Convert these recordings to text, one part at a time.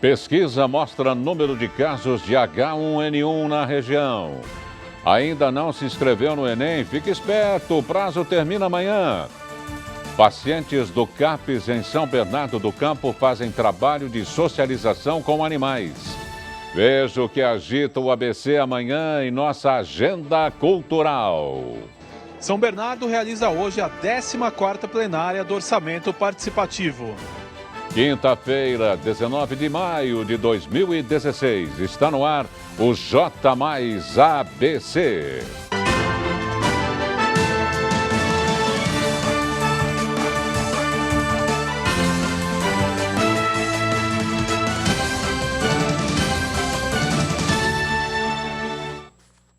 Pesquisa mostra número de casos de H1N1 na região. Ainda não se inscreveu no Enem? Fique esperto, o prazo termina amanhã. Pacientes do CAPES em São Bernardo do Campo fazem trabalho de socialização com animais. Veja o que agita o ABC amanhã em nossa agenda cultural. São Bernardo realiza hoje a 14ª plenária do Orçamento Participativo. Quinta-feira, 19 de maio de 2016, está no ar o J mais ABC.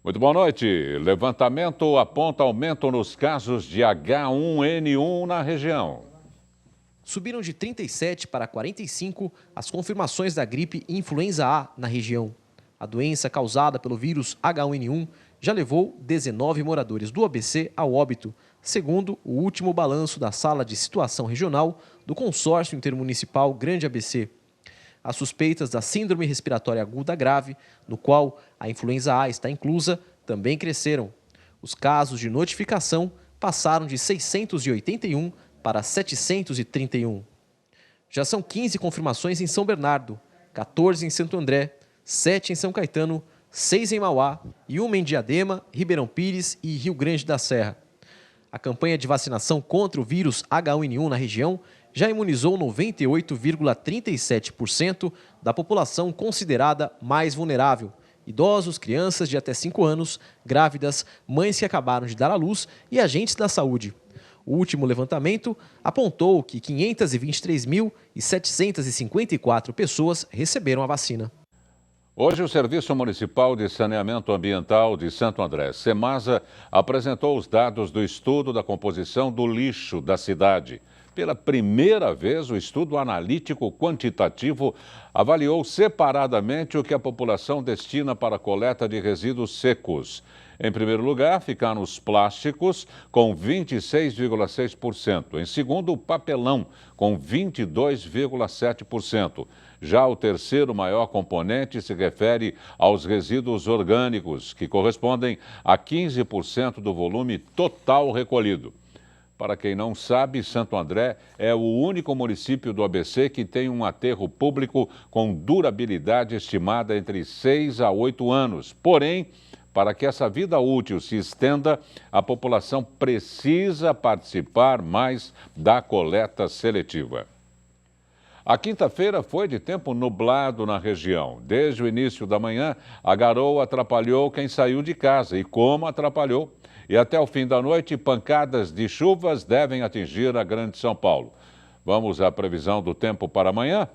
Muito boa noite. Levantamento aponta aumento nos casos de H1N1 na região. Subiram de 37 para 45 as confirmações da gripe influenza A na região. A doença causada pelo vírus H1N1 já levou 19 moradores do ABC ao óbito, segundo o último balanço da Sala de Situação Regional do Consórcio Intermunicipal Grande ABC. As suspeitas da síndrome respiratória aguda grave, no qual a influenza A está inclusa, também cresceram. Os casos de notificação passaram de 681 para 731. Já são 15 confirmações em São Bernardo, 14 em Santo André, 7 em São Caetano, 6 em Mauá e 1 em Diadema, Ribeirão Pires e Rio Grande da Serra. A campanha de vacinação contra o vírus H1N1 na região já imunizou 98,37% da população considerada mais vulnerável: idosos, crianças de até 5 anos, grávidas, mães que acabaram de dar à luz e agentes da saúde. O último levantamento apontou que 523.754 pessoas receberam a vacina. Hoje, o Serviço Municipal de Saneamento Ambiental de Santo André, SEMASA, apresentou os dados do estudo da composição do lixo da cidade. Pela primeira vez, o estudo analítico quantitativo avaliou separadamente o que a população destina para a coleta de resíduos secos. Em primeiro lugar, ficaram os plásticos, com 26,6%. Em segundo, o papelão, com 22,7%. Já o terceiro maior componente se refere aos resíduos orgânicos, que correspondem a 15% do volume total recolhido. Para quem não sabe, Santo André é o único município do ABC que tem um aterro público com durabilidade estimada entre 6 a 8 anos. Porém, para que essa vida útil se estenda, a população precisa participar mais da coleta seletiva. A quinta-feira foi de tempo nublado na região. Desde o início da manhã, a garoa atrapalhou quem saiu de casa. E como atrapalhou? E até o fim da noite, pancadas de chuvas devem atingir a Grande São Paulo. Vamos à previsão do tempo para amanhã?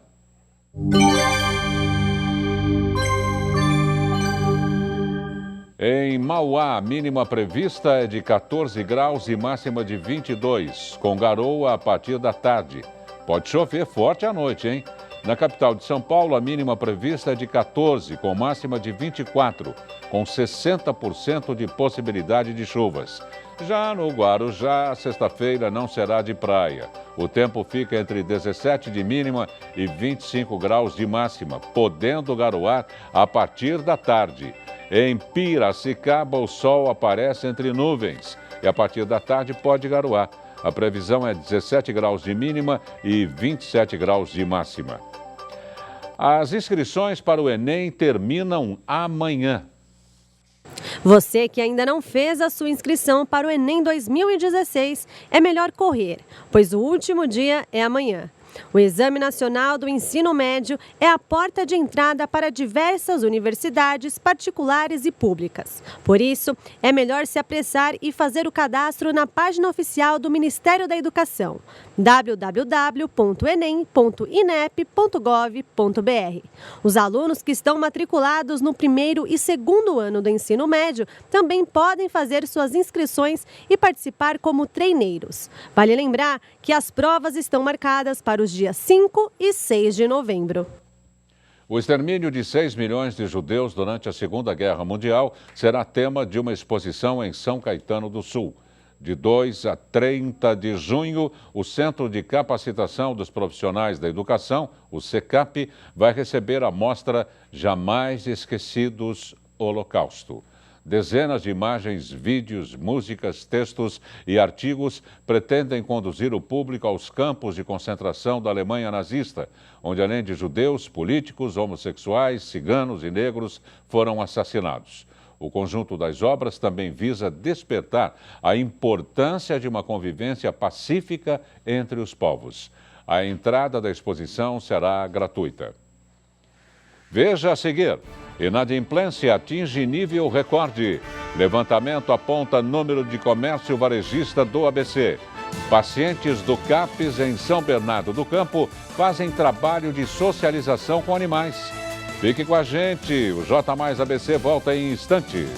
Em Mauá, a mínima prevista é de 14 graus e máxima de 22, com garoa a partir da tarde. Pode chover forte à noite, hein? Na capital de São Paulo, a mínima prevista é de 14, com máxima de 24, com 60% de possibilidade de chuvas. Já no Guarujá, sexta-feira não será de praia. O tempo fica entre 17 de mínima e 25 graus de máxima, podendo garoar a partir da tarde. Em Piracicaba, o sol aparece entre nuvens e a partir da tarde pode garoar. A previsão é 17 graus de mínima e 27 graus de máxima. As inscrições para o Enem terminam amanhã. Você que ainda não fez a sua inscrição para o Enem 2016, é melhor correr, pois o último dia é amanhã. O Exame Nacional do Ensino Médio é a porta de entrada para diversas universidades particulares e públicas. Por isso, é melhor se apressar e fazer o cadastro na página oficial do Ministério da Educação, www.enem.inep.gov.br. Os alunos que estão matriculados no primeiro e segundo ano do ensino médio também podem fazer suas inscrições e participar como treineiros. Vale lembrar que as provas estão marcadas para os dias 5 e 6 de novembro. O extermínio de 6 milhões de judeus durante a Segunda Guerra Mundial será tema de uma exposição em São Caetano do Sul. De 2 a 30 de junho, o Centro de Capacitação dos Profissionais da Educação, o CECAP, vai receber a mostra Jamais Esquecidos Holocausto. Dezenas de imagens, vídeos, músicas, textos e artigos pretendem conduzir o público aos campos de concentração da Alemanha nazista, onde além de judeus, políticos, homossexuais, ciganos e negros foram assassinados. O conjunto das obras também visa despertar a importância de uma convivência pacífica entre os povos. A entrada da exposição será gratuita. Veja a seguir. Inadimplência atinge nível recorde. Levantamento aponta número de comércio varejista do ABC. Pacientes do CAPES em São Bernardo do Campo fazem trabalho de socialização com animais. Fique com a gente, o J mais ABC volta em instantes.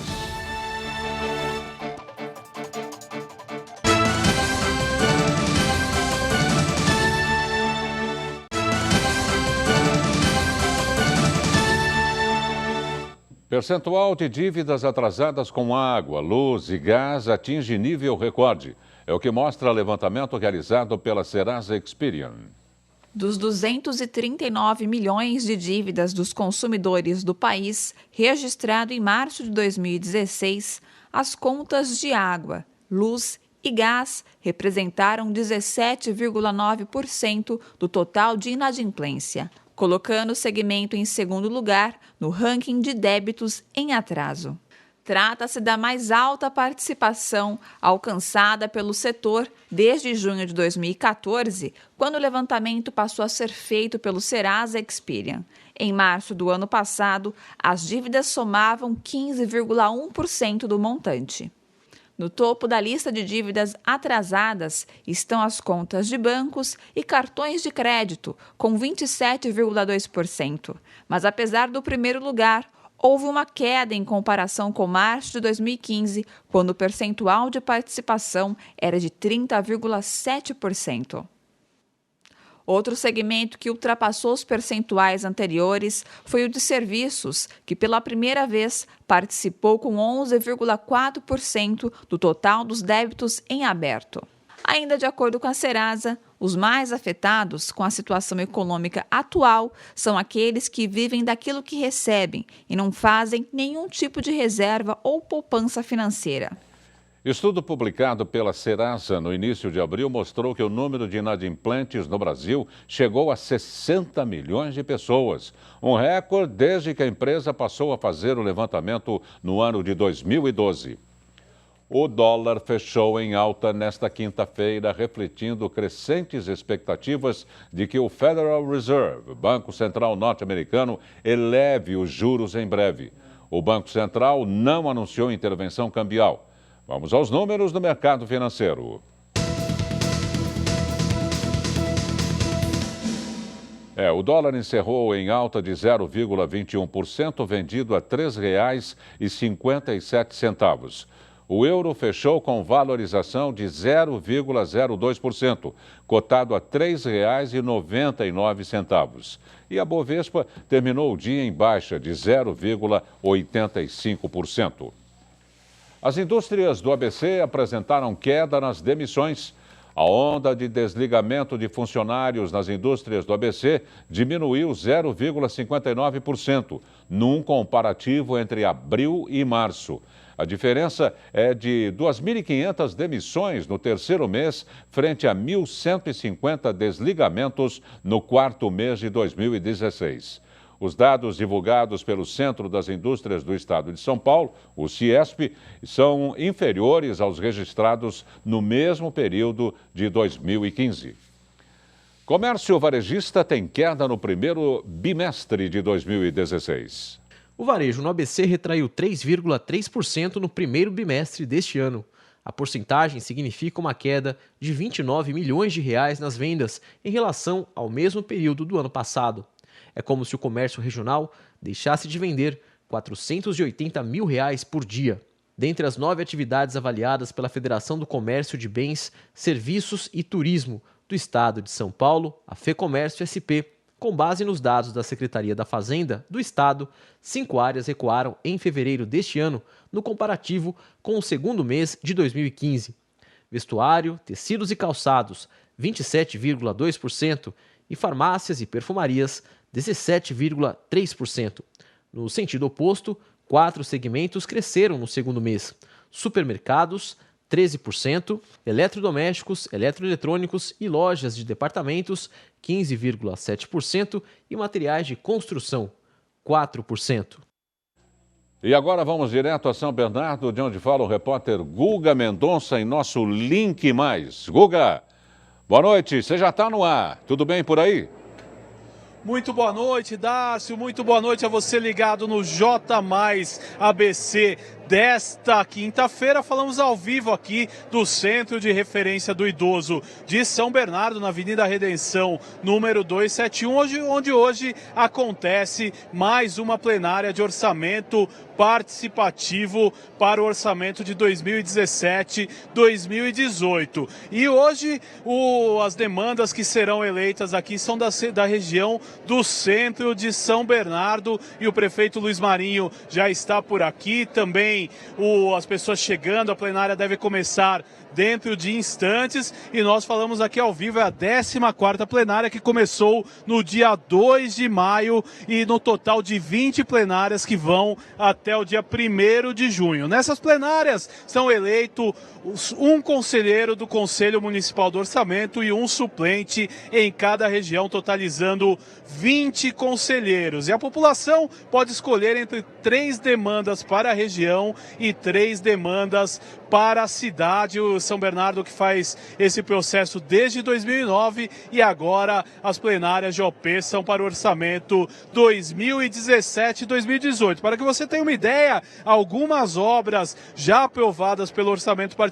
Percentual de dívidas atrasadas com água, luz e gás atinge nível recorde. É o que mostra o levantamento realizado pela Serasa Experian. Dos 239 milhões de dívidas dos consumidores do país, registrado em março de 2016, as contas de água, luz e gás representaram 17,9% do total de inadimplência, colocando o segmento em segundo lugar no ranking de débitos em atraso. Trata-se da mais alta participação alcançada pelo setor desde junho de 2014, quando o levantamento passou a ser feito pelo Serasa Experian. Em março do ano passado, as dívidas somavam 15,1% do montante. No topo da lista de dívidas atrasadas estão as contas de bancos e cartões de crédito, com 27,2%. Mas apesar do primeiro lugar, houve uma queda em comparação com março de 2015, quando o percentual de participação era de 30,7%. Outro segmento que ultrapassou os percentuais anteriores foi o de serviços, que pela primeira vez participou com 11,4% do total dos débitos em aberto. Ainda de acordo com a Serasa, os mais afetados com a situação econômica atual são aqueles que vivem daquilo que recebem e não fazem nenhum tipo de reserva ou poupança financeira. Estudo publicado pela Serasa no início de abril mostrou que o número de inadimplentes no Brasil chegou a 60 milhões de pessoas, um recorde desde que a empresa passou a fazer o levantamento no ano de 2012. O dólar fechou em alta nesta quinta-feira, refletindo crescentes expectativas de que o Federal Reserve, Banco Central norte-americano, eleve os juros em breve. O Banco Central não anunciou intervenção cambial. Vamos aos números do mercado financeiro. O dólar encerrou em alta de 0,21%, vendido a R$ 3,57. O euro fechou com valorização de 0,02%, cotado a R$ 3,99. E a Bovespa terminou o dia em baixa de 0,85%. As indústrias do ABC apresentaram queda nas demissões. A onda de desligamento de funcionários nas indústrias do ABC diminuiu 0,59%, num comparativo entre abril e março. A diferença é de 2.500 demissões no terceiro mês, frente a 1.150 desligamentos no quarto mês de 2016. Os dados divulgados pelo Centro das Indústrias do Estado de São Paulo, o CIESP, são inferiores aos registrados no mesmo período de 2015. Comércio varejista tem queda no primeiro bimestre de 2016. O varejo no ABC retraiu 3,3% no primeiro bimestre deste ano. A porcentagem significa uma queda de R$ 29 milhões nas vendas em relação ao mesmo período do ano passado. É como se o comércio regional deixasse de vender R$ 480 mil por dia. Dentre as 9 atividades avaliadas pela Federação do Comércio de Bens, Serviços e Turismo do Estado de São Paulo, a FEComércio SP, com base nos dados da Secretaria da Fazenda do Estado, 5 áreas recuaram em fevereiro deste ano, no comparativo com o segundo mês de 2015. vestuário, tecidos e calçados, 27,2%, e farmácias e perfumarias, 17,3%. No sentido oposto, 4 segmentos cresceram no segundo mês: supermercados, 13%, eletrodomésticos, eletroeletrônicos e lojas de departamentos, 15,7%, e materiais de construção, 4%. E agora vamos direto a São Bernardo, de onde fala o repórter Guga Mendonça em nosso Link Mais. Guga, boa noite, você já está no ar, tudo bem por aí? Muito boa noite, Dácio, muito boa noite a você ligado no J+ ABC. Desta quinta-feira, falamos ao vivo aqui do Centro de Referência do Idoso de São Bernardo, na Avenida Redenção, número 271, onde hoje acontece mais uma plenária de orçamento participativo para o orçamento de 2017-2018. E hoje as demandas que serão eleitas aqui são da região do centro de São Bernardo, e o prefeito Luiz Marinho já está por aqui também. As pessoas chegando, a plenária deve começar dentro de instantes, e nós falamos aqui ao vivo, é a 14ª plenária que começou no dia 2 de maio e no total de 20 plenárias que vão até o dia 1º de junho. Nessas plenárias são eleitos um conselheiro do Conselho Municipal do Orçamento e um suplente em cada região, totalizando 20 conselheiros. E a população pode escolher entre 3 demandas para a região e 3 demandas para a cidade. O São Bernardo que faz esse processo desde 2009, e agora as plenárias de OP são para o orçamento 2017-2018. Para que você tenha uma ideia, algumas obras já aprovadas pelo orçamento participativo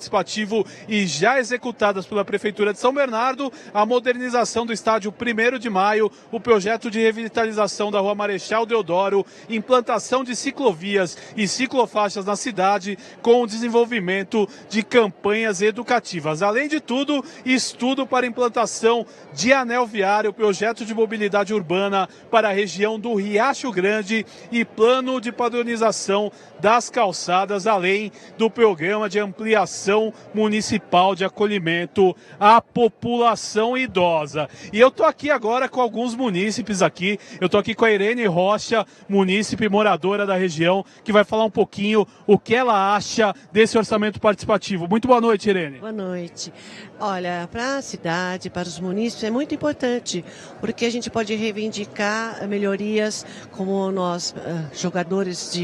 e já executadas pela Prefeitura de São Bernardo: a modernização do estádio 1º de Maio, o projeto de revitalização da Rua Marechal Deodoro, implantação de ciclovias e ciclofaixas na cidade, com o desenvolvimento de campanhas educativas. Além de tudo, estudo para implantação de anel viário, projeto de mobilidade urbana para a região do Riacho Grande e plano de padronização das calçadas, além do programa de ampliação municipal de acolhimento à população idosa. E eu tô aqui agora com alguns munícipes aqui. Eu tô aqui com a Irene Rocha, munícipe moradora da região, que vai falar um pouquinho o que ela acha desse orçamento participativo. Muito boa noite, Irene. Boa noite. Olha, para a cidade, para os munícipes, é muito importante, porque a gente pode reivindicar melhorias, como nós, jogadores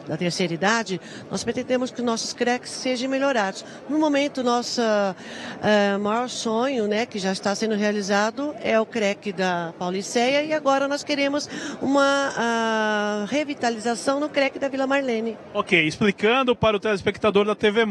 da terceira idade, nós pretendemos que os nossos CRECs sejam melhorados. No momento, nosso maior sonho, né, que já está sendo realizado, é o CREC da Pauliceia, e agora nós queremos uma revitalização no CREC da Vila Marlene. Ok, explicando para o telespectador da TV+,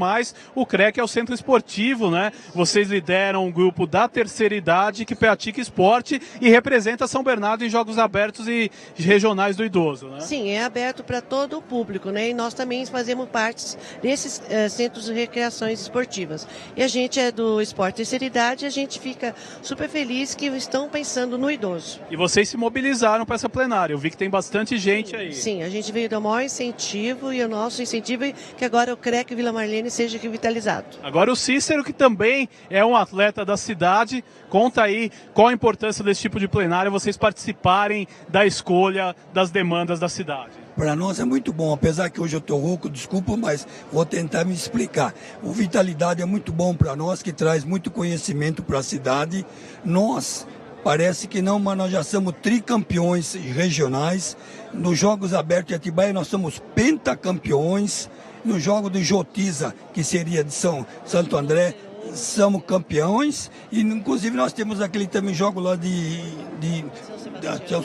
o CREC é o centro esportivo, né? Vocês lideram um grupo da terceira idade que pratica esporte e representa São Bernardo em jogos abertos e regionais do idoso, né? Sim, é aberto para todo o público, né? E nós também fazemos parte desses centros de recreações esportivas. E a gente é do esporte terceira idade, e a gente fica super feliz que estão pensando no idoso. E vocês se mobilizaram para essa plenária, eu vi que tem bastante gente aí. Sim, a gente veio dar o maior incentivo, e o nosso incentivo é que agora o CREC Vila Marlene seja revitalizado. Agora o Cícero, que também é um atleta da cidade, conta aí qual a importância desse tipo de plenária, vocês participarem da escolha das demandas da cidade. Para nós é muito bom, apesar que hoje eu estou rouco, desculpa, mas vou tentar me explicar. O Vitalidade é muito bom para nós, que traz muito conhecimento para a cidade. Nós, parece que não, mas nós já somos tricampeões regionais. Nos Jogos Abertos de Atibaia nós somos pentacampeões. No jogo do Jotiza, que seria de Santo André, somos campeões. E inclusive nós temos aquele também jogo lá de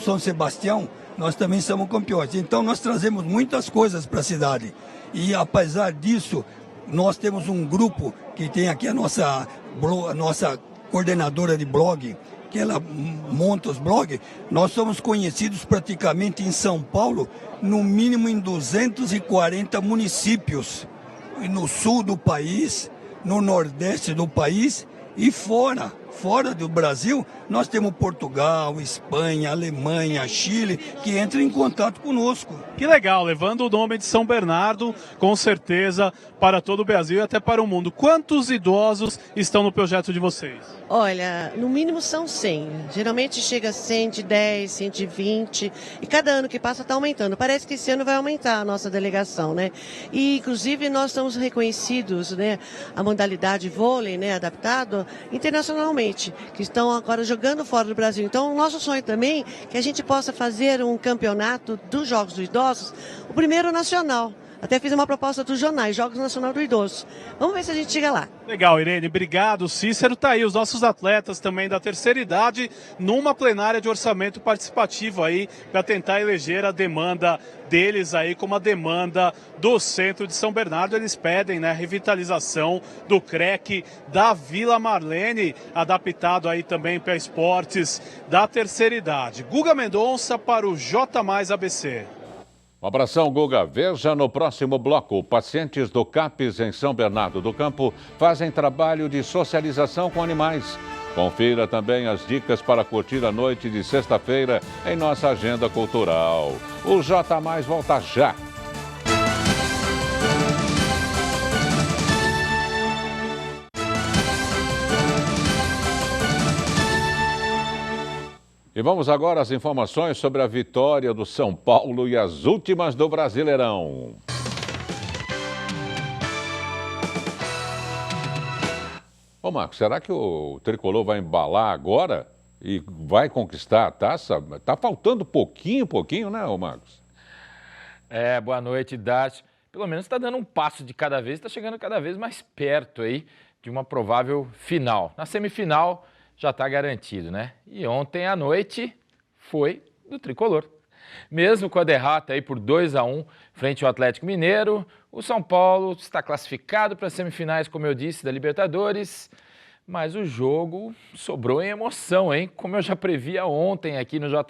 São Sebastião, nós também somos campeões. Então nós trazemos muitas coisas para a cidade. E apesar disso, nós temos um grupo que tem aqui a nossa coordenadora de blog, que ela monta os blogs. Nós somos conhecidos praticamente em São Paulo, no mínimo em 240 municípios, no sul do país, no nordeste do país e fora. fora do Brasil, nós temos Portugal, Espanha, Alemanha, Chile, que entram em contato conosco. Que legal, levando o nome de São Bernardo, com certeza, para todo o Brasil e até para o mundo. Quantos idosos estão no projeto de vocês? Olha, no mínimo são 100. Geralmente chega a 110, 120. E cada ano que passa está aumentando. Parece que esse ano vai aumentar a nossa delegação, né? E, inclusive, nós estamos reconhecidos, né? A modalidade vôlei, né? Adaptado internacionalmente. Que estão agora jogando fora do Brasil. Então, o nosso sonho também é que a gente possa fazer um campeonato dos Jogos dos Idosos, o primeiro nacional. Até fiz uma proposta dos jornais, Jogos Nacional do Idoso. Vamos ver se a gente chega lá. Legal, Irene. Obrigado. Cícero, tá aí os nossos atletas também da terceira idade numa plenária de orçamento participativo aí para tentar eleger a demanda deles aí como a demanda do centro de São Bernardo. Eles pedem, né, revitalização do CREC da Vila Marlene, adaptado aí também para esportes da terceira idade. Guga Mendonça para o J+ ABC. Um abração, Guga. Veja no próximo bloco. Pacientes do CAPES em São Bernardo do Campo fazem trabalho de socialização com animais. Confira também as dicas para curtir a noite de sexta-feira em nossa agenda cultural. O J+ volta já. E vamos agora às informações sobre a vitória do São Paulo e as últimas do Brasileirão. Ô Marcos, será que o Tricolor vai embalar agora e vai conquistar a taça? Tá faltando pouquinho, né, ô Marcos? Boa noite, Dácio. Pelo menos está dando um passo de cada vez, está chegando cada vez mais perto aí de uma provável final. Na semifinal já está garantido, né? E ontem à noite foi do Tricolor. Mesmo com a derrota aí por 2-1 frente ao Atlético Mineiro, o São Paulo está classificado para as semifinais, como eu disse, da Libertadores, mas o jogo sobrou em emoção, hein? Como eu já previa ontem aqui no J+.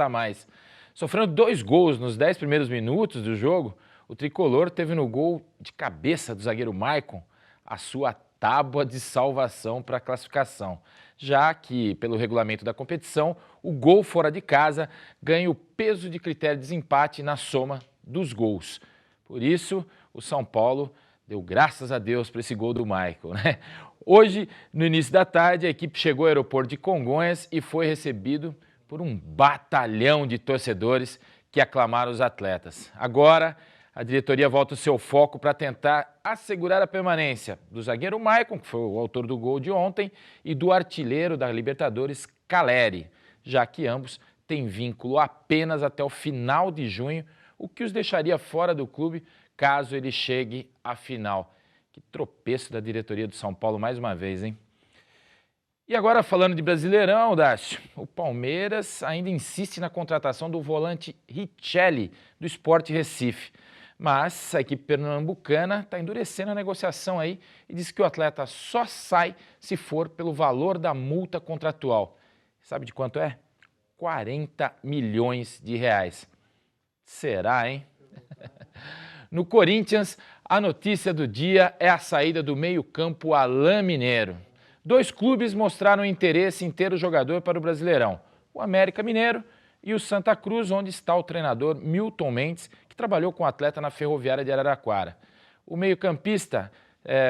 Sofrendo 2 gols nos 10 primeiros minutos do jogo, o Tricolor teve no gol de cabeça do zagueiro Maicon a sua tábua de salvação para a classificação, já que, pelo regulamento da competição, o gol fora de casa ganha o peso de critério de desempate na soma dos gols. Por isso, o São Paulo deu graças a Deus para esse gol do Michael, né? Hoje, no início da tarde, a equipe chegou ao aeroporto de Congonhas e foi recebido por um batalhão de torcedores que aclamaram os atletas. Agora, a diretoria volta o seu foco para tentar assegurar a permanência do zagueiro Maicon, que foi o autor do gol de ontem, e do artilheiro da Libertadores, Caleri, já que ambos têm vínculo apenas até o final de junho, o que os deixaria fora do clube caso ele chegue à final. Que tropeço da diretoria do São Paulo mais uma vez, hein? E agora, falando de Brasileirão, Dácio, o Palmeiras ainda insiste na contratação do volante Richelli, do Sport Recife. Mas a equipe pernambucana está endurecendo a negociação aí e diz que o atleta só sai se for pelo valor da multa contratual. Sabe de quanto é? 40 milhões de reais. Será, hein? No Corinthians, a notícia do dia é a saída do meio-campo Alain Mineiro. 2 clubes mostraram interesse em ter o jogador para o Brasileirão. O América Mineiro e o Santa Cruz, onde está o treinador Milton Mendes, que trabalhou com o atleta na Ferroviária de Araraquara. O meio-campista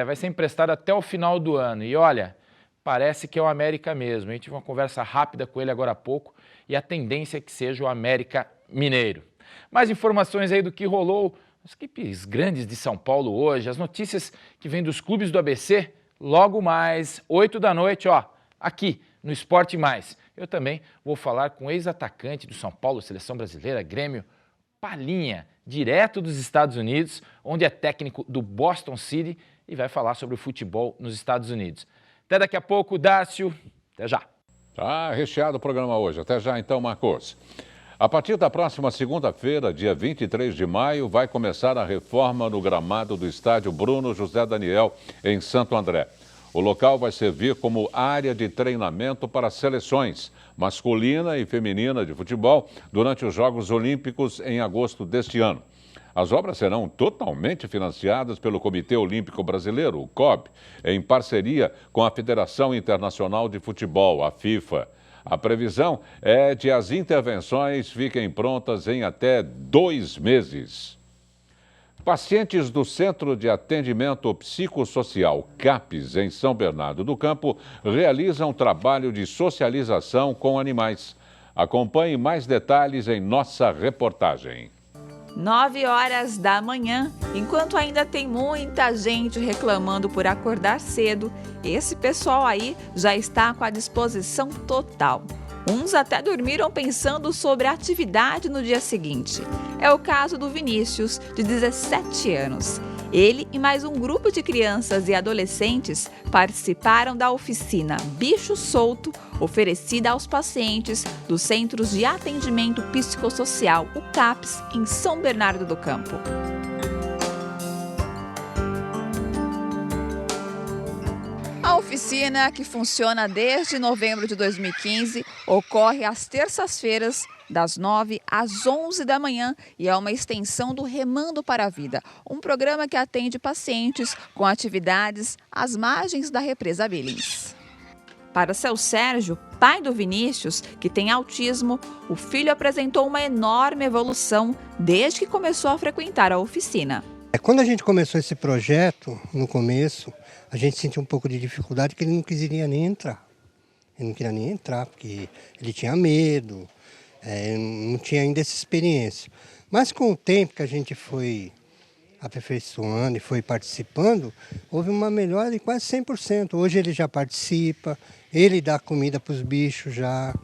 vai ser emprestado até o final do ano. E olha, parece que é o América mesmo. A gente tive uma conversa rápida com ele agora há pouco e a tendência é que seja o América Mineiro. Mais informações aí do que rolou nas equipes grandes de São Paulo hoje, as notícias que vêm dos clubes do ABC, logo mais, 8 da noite, ó, aqui no Esporte Mais. Eu também vou falar com o ex-atacante do São Paulo, Seleção Brasileira, Grêmio, Palinha, direto dos Estados Unidos, onde é técnico do Boston City e vai falar sobre o futebol nos Estados Unidos. Até daqui a pouco, Dácio. Até já. Tá recheado o programa hoje. Até já então, Marcos. A partir da próxima segunda-feira, dia 23 de maio, vai começar a reforma no gramado do estádio Bruno José Daniel, em Santo André. O local vai servir como área de treinamento para seleções masculina e feminina de futebol durante os Jogos Olímpicos em agosto deste ano. As obras serão totalmente financiadas pelo Comitê Olímpico Brasileiro, o COB, em parceria com a Federação Internacional de Futebol, a FIFA. A previsão é de as intervenções fiquem prontas em até 2 meses. Pacientes do Centro de Atendimento Psicossocial CAPES, em São Bernardo do Campo, realizam trabalho de socialização com animais. Acompanhe mais detalhes em nossa reportagem. 9 horas da manhã, enquanto ainda tem muita gente reclamando por acordar cedo, esse pessoal aí já está com a disposição total. Uns até dormiram pensando sobre a atividade no dia seguinte. É o caso do Vinícius, de 17 anos. Ele e mais um grupo de crianças e adolescentes participaram da oficina Bicho Solto, oferecida aos pacientes dos Centros de Atendimento Psicossocial, o CAPES, em São Bernardo do Campo. A oficina, que funciona desde novembro de 2015, ocorre às terças-feiras, das 9 às 11 da manhã, e é uma extensão do Remando para a Vida, um programa que atende pacientes com atividades às margens da represa Billings. Para seu Sérgio, pai do Vinícius, que tem autismo, o filho apresentou uma enorme evolução desde que começou a frequentar a oficina. Quando a gente começou esse projeto, no começo, a gente sentiu um pouco de dificuldade, que ele não queria nem entrar. Ele não queria nem entrar, porque ele tinha medo, não tinha ainda essa experiência. Mas com o tempo que a gente foi aperfeiçoando e foi participando, houve uma melhora de quase 100%. Hoje ele já participa, ele dá comida para os bichos já.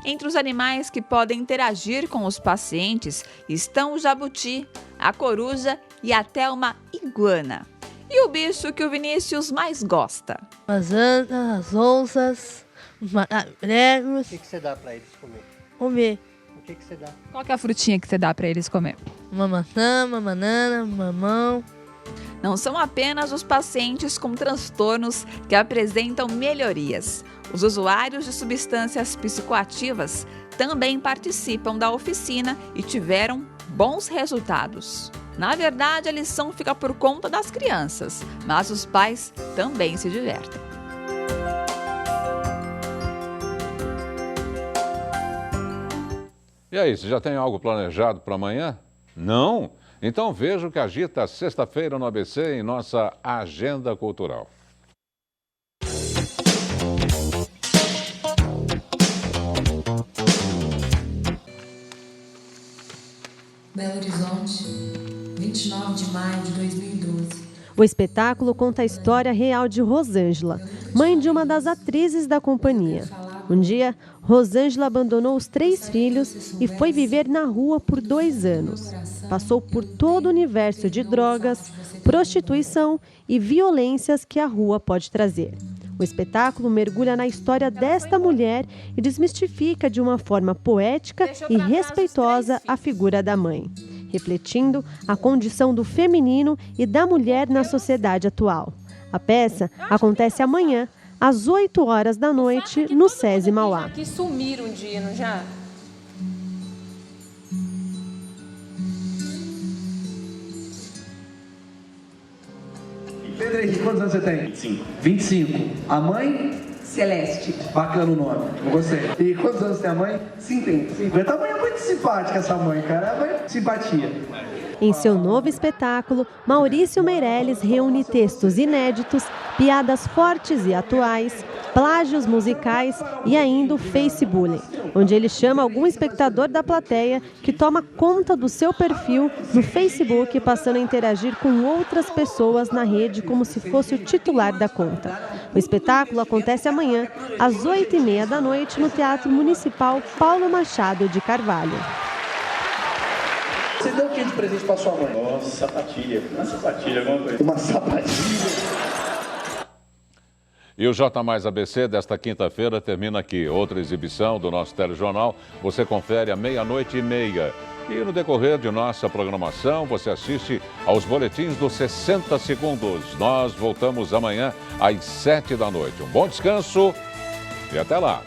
Entre os animais que podem interagir com os pacientes estão o jabuti, a coruja e até uma iguana. E o bicho que o Vinícius mais gosta? As andas, as onças, os macacos. O que você dá para eles comer? Comer. O que você dá? Qual que é a frutinha que você dá para eles comer? Uma maçã, uma banana, um mamão. Não são apenas os pacientes com transtornos que apresentam melhorias. Os usuários de substâncias psicoativas também participam da oficina e tiveram bons resultados. Na verdade, a lição fica por conta das crianças, mas os pais também se divertem. E aí, você já tem algo planejado para amanhã? Não? Então veja o que agita sexta-feira no ABC em nossa Agenda Cultural. Belo Horizonte, 29 de maio de 2012. O espetáculo conta a história real de Rosângela, mãe de uma das atrizes da companhia. Um dia, Rosângela abandonou os 3 filhos e foi viver na rua por 2 anos. Passou por todo o universo de drogas, prostituição e violências que a rua pode trazer. O espetáculo mergulha na história desta mulher e desmistifica de uma forma poética e respeitosa a figura da mãe, refletindo a condição do feminino e da mulher na sociedade atual. A peça acontece amanhã, às 8 horas da noite, no SESI Mauá. Que sumiram um dia, não já? Pedro Henrique, quantos anos você tem? 25. 25. A mãe? Celeste. Bacana o nome, eu gostei. E quantos anos tem a mãe? 50. 50. A mãe é muito simpática, essa mãe, cara. A mãe é simpatia. Em seu novo espetáculo, Maurício Meirelles reúne textos inéditos, piadas fortes e atuais, plágios musicais e ainda o Facebullying, onde ele chama algum espectador da plateia que toma conta do seu perfil no Facebook, passando a interagir com outras pessoas na rede como se fosse o titular da conta. O espetáculo acontece amanhã, às 8h30 da noite, no Teatro Municipal Paulo Machado de Carvalho. Você deu o que de presente pra sua mãe? Nossa, sapatilha. Uma sapatilha, alguma coisa. Uma sapatilha. E o J Mais ABC desta quinta-feira termina aqui. Outra exibição do nosso telejornal você confere à 00:30. E no decorrer de nossa programação, você assiste aos boletins dos 60 segundos. Nós voltamos amanhã às 7 da noite. Um bom descanso e até lá.